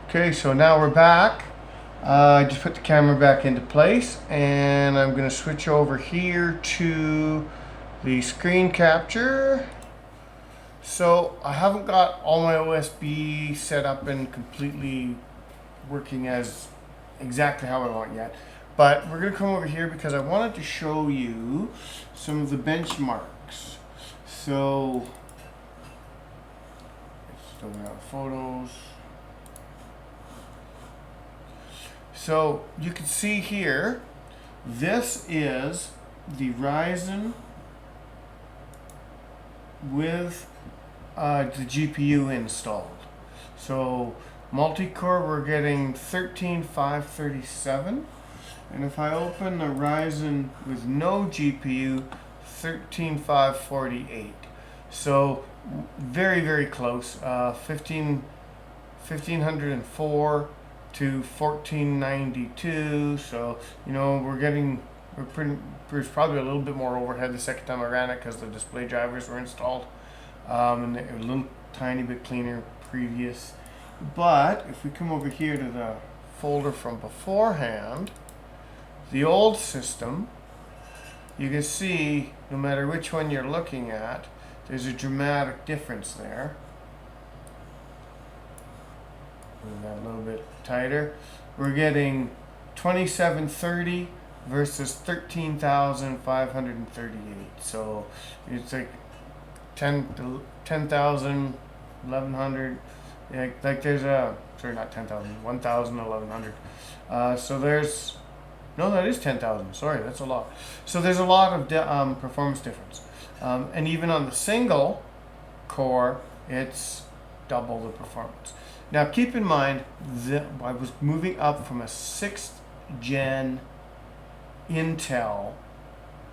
Okay, so now we're back. I just put the camera back into place and I'm going to switch over here to the screen capture. So I haven't got all my OSB set up and completely working as exactly how I want yet. But we're going to come over here because I wanted to show you some of the benchmarks. So, still got photos. So you can see here, this is the Ryzen with the GPU installed. So multi-core, we're getting 13537, and if I open the Ryzen with no GPU, 13548. So very close. 1504 to 1492. So there's probably a little bit more overhead the second time I ran it because the display drivers were installed, and they were a little tiny bit cleaner previous. But if we come over here to the folder from beforehand, the old system, you can see no matter which one you're looking at, there's a dramatic difference there. That a little bit tighter. We're getting 2730 versus 13,538. So it's like 10,000, 1100. Like there's a, sorry, not 10,000, 1,000, 1100. So there's, no, that is 10,000. Sorry, that's a lot. So there's a lot of performance difference. And even on the single core, it's double the performance. Now keep in mind that I was moving up from a 6th gen Intel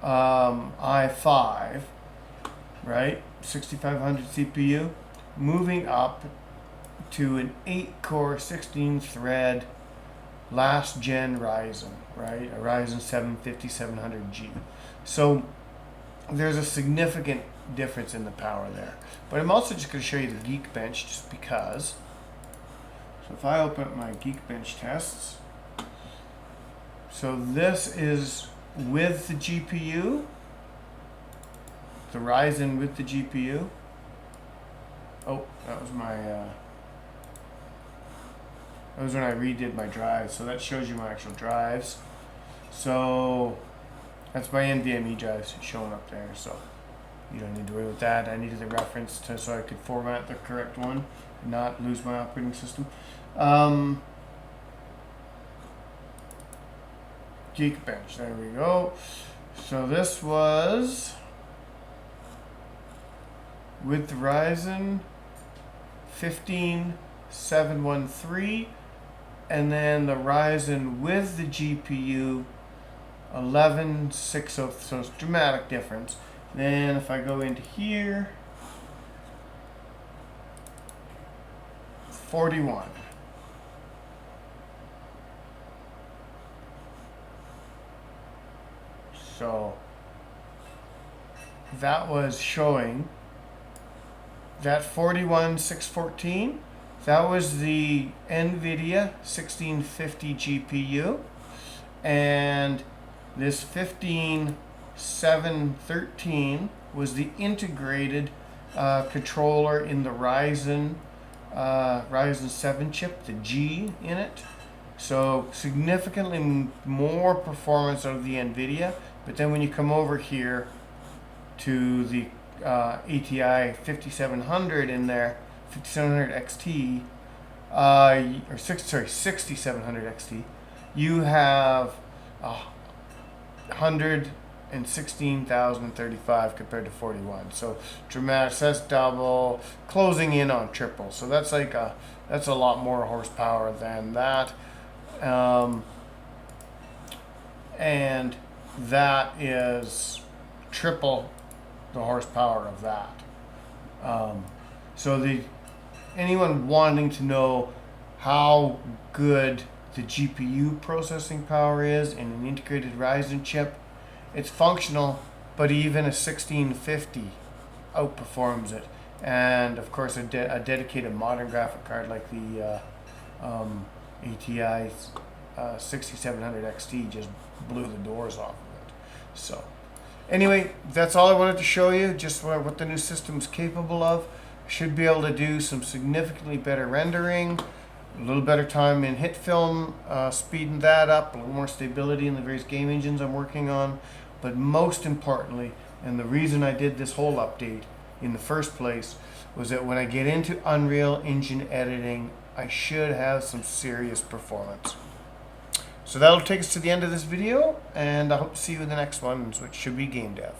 i5, right? 6500 CPU, moving up to an 8-core, 16-thread last gen Ryzen, right? A Ryzen 7 5700G. So there's a significant difference in the power there. But I'm also just going to show you the Geekbench just because. So if I open up my Geekbench tests, so this is with the GPU, the Ryzen with the GPU. Oh, that was my, that was when I redid my drives. So that shows you my actual drives. So that's my NVMe drives showing up there. So you don't need to worry with that. I needed the reference so I could format the correct one and not lose my operating system. Geekbench, there we go. So this was with the Ryzen 15713, and then the Ryzen with the GPU 11600. So it's a dramatic difference. Then if I go into here, 41. So that was showing that 41614. That was the NVIDIA 1650 GPU, and this 15713 was the integrated controller in the Ryzen 7 chip, the G in it. So significantly more performance out of the NVIDIA. But then when you come over here to the ATI 5700 in there, 5700 XT, 6700 XT, you have 116,035 compared to 41. So dramatic. So that's double, closing in on triple. So that's like that's a lot more horsepower than that. And that is triple the horsepower of that. So anyone wanting to know how good the GPU processing power is in an integrated Ryzen chip, it's functional, but even a 1650 outperforms it. And of course, a dedicated modern graphic card like the ATI 6700 XT just blew the doors off of it. So anyway, that's all I wanted to show you, just what the new system's capable of. Should be able to do some significantly better rendering, a little better time in hit film, speeding that up, a little more stability in the various game engines I'm working on. But most importantly, and the reason I did this whole update in the first place, was that when I get into Unreal Engine editing, I should have some serious performance. So that'll take us to the end of this video, and I hope to see you in the next one, which should be game dev.